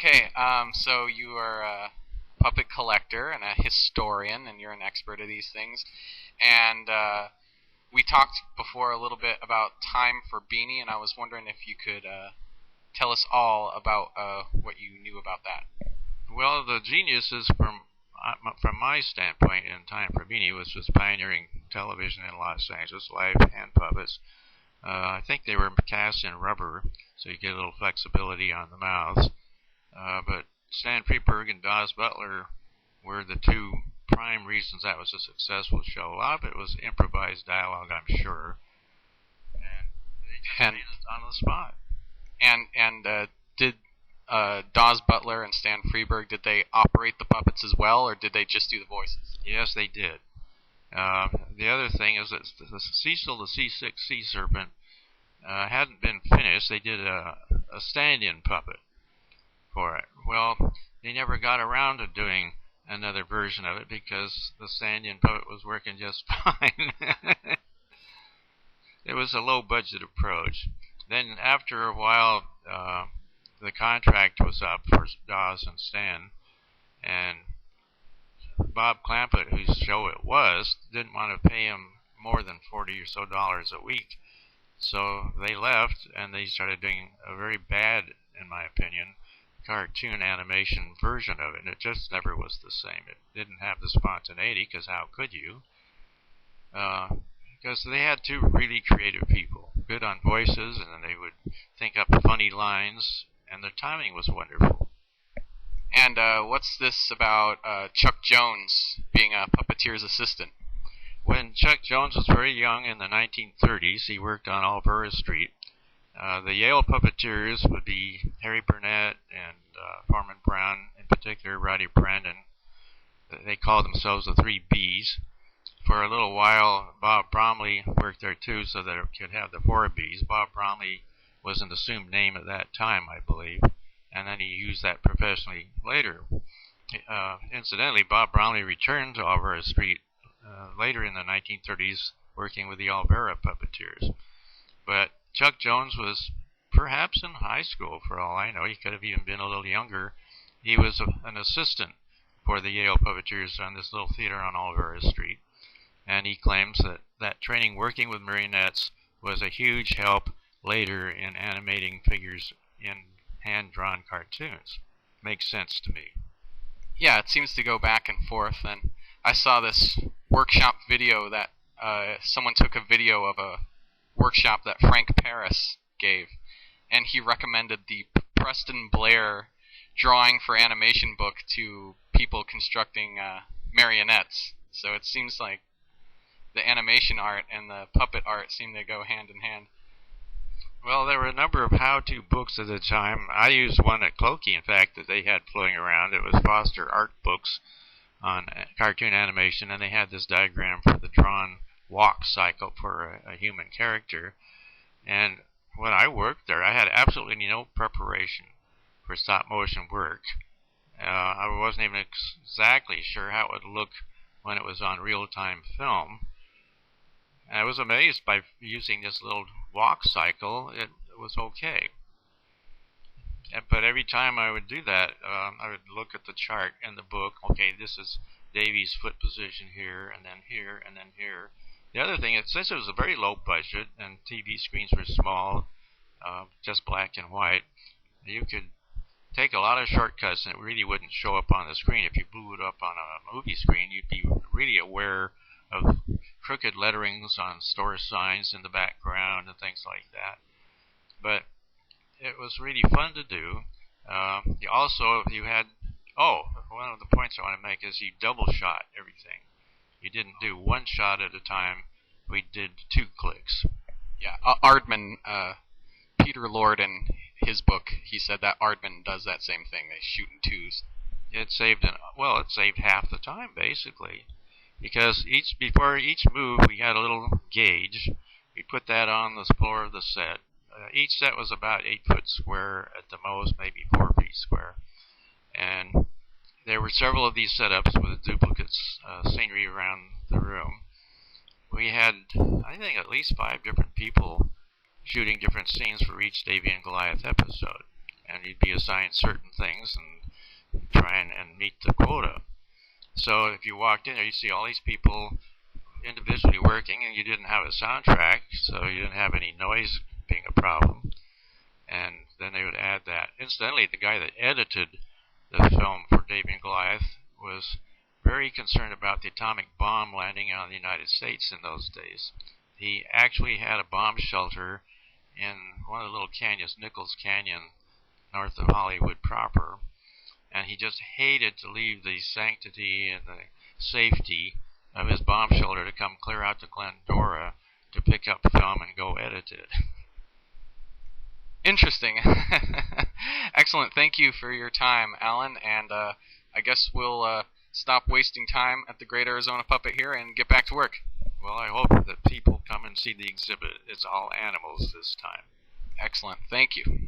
Okay, so you are a puppet collector and a historian, and you're an expert of these things. And we talked before a little bit about time for Beanie, and I was wondering if you could tell us all about what you knew about that. Well, the genius is from my standpoint in Time for Beanie, which was pioneering television in Los Angeles, live hand puppets. I think they were cast in rubber, so you get a little flexibility on the mouths. But Stan Freberg and Dawes Butler were the two prime reasons that was a successful show. A lot of it was improvised dialogue, I'm sure, and they just made it on the spot. And did Dawes Butler and Stan Freberg, did they operate the puppets as well, or did they just do the voices? Yes, they did. The other thing is that the Cecil the C6 Sea Serpent hadn't been finished. They did a stand-in puppet for it. Well, they never got around to doing another version of it because the stand-in puppet was working just fine. It was a low-budget approach. Then after a while, the contract was up for Dawes and Stan, and Bob Clampett, whose show it was, didn't want to pay him more than $40 or so a week. So they left, and they started doing a very bad, in my opinion, cartoon animation version of it. And it just never was the same. It didn't have the spontaneity, because how could you? Because they had two really creative people, good on voices, and then they would think up funny lines, and their timing was wonderful. And what's this about Chuck Jones being a puppeteer's assistant? When Chuck Jones was very young in the 1930s, he worked on Alvera Street. The Yale puppeteers would be Harry Burnett and Foreman Brown, in particular Roddy Brandon. They called themselves the Three Bs. For a little while, Bob Bromley worked there too, so that it could have the Four Bs. Bob Bromley was an assumed name at that time, I believe, and then he used that professionally later. Incidentally, Bob Bromley returned to Alvera Street later in the 1930s, working with the Alvera puppeteers. But Chuck Jones was perhaps in high school, for all I know. He could have even been a little younger. He was an assistant for the Yale puppeteers on this little theater on Alvera Street, and he claims that training working with marionettes was a huge help later in animating figures in hand-drawn cartoons. Makes sense to me. Yeah, it seems to go back and forth, and I saw this workshop video that someone took a video of a workshop that Frank Paris gave, and he recommended the Preston Blair drawing for animation book to people constructing marionettes. So it seems like the animation art and the puppet art seem to go hand in hand. Well, there were a number of how-to books at the time. I used one at Clokey, in fact, that they had floating around. It was Foster Art Books on cartoon animation, and they had this diagram for the drawn walk cycle for a human character. And when I worked there, I had absolutely no preparation for stop-motion work. I wasn't even exactly sure how it would look when it was on real-time film. And I was amazed by using this little walk cycle, it was okay. But every time I would do that, I would look at the chart in the book. Okay, this is Davy's foot position here, and then here, and then here. The other thing is, since it was a very low budget and TV screens were small, just black and white, you could take a lot of shortcuts and it really wouldn't show up on the screen. If you blew it up on a movie screen, you'd be really aware of crooked letterings on store signs in the background and things like that. But it was really fun to do. You had, one of the points I want to make is you double shot everything. You didn't do one shot at a time. We did 2 clicks. Yeah, Aardman, Peter Lord in his book, he said that Aardman does that same thing. They shoot in 2s. It saved half the time, basically. Because before each move, we had a little gauge. We put that on the floor of the set. Each set was about 8 foot square at the most, maybe 4 feet square. And there were several of these setups with duplicates scenery around the room. We had, I think, at least 5 different people shooting different scenes for each Davy and Goliath episode. and you'd be assigned certain things and try and meet the quota. So if you walked in there, you'd see all these people individually working, and you didn't have a soundtrack, so you didn't have any noise being a problem. And then they would add that. Incidentally, the guy that edited the film for David and Goliath was very concerned about the atomic bomb landing on the United States in those days. He actually had a bomb shelter in one of the little canyons, Nichols Canyon, north of Hollywood proper, and he just hated to leave the sanctity and the safety of his bomb shelter to come clear out to Glendora to pick up film and go edit it. Interesting. Excellent. Thank you for your time, Alan, and I guess we'll stop wasting time at the Great Arizona Puppet here and get back to work. Well, I hope that people come and see the exhibit. It's all animals this time. Excellent. Thank you.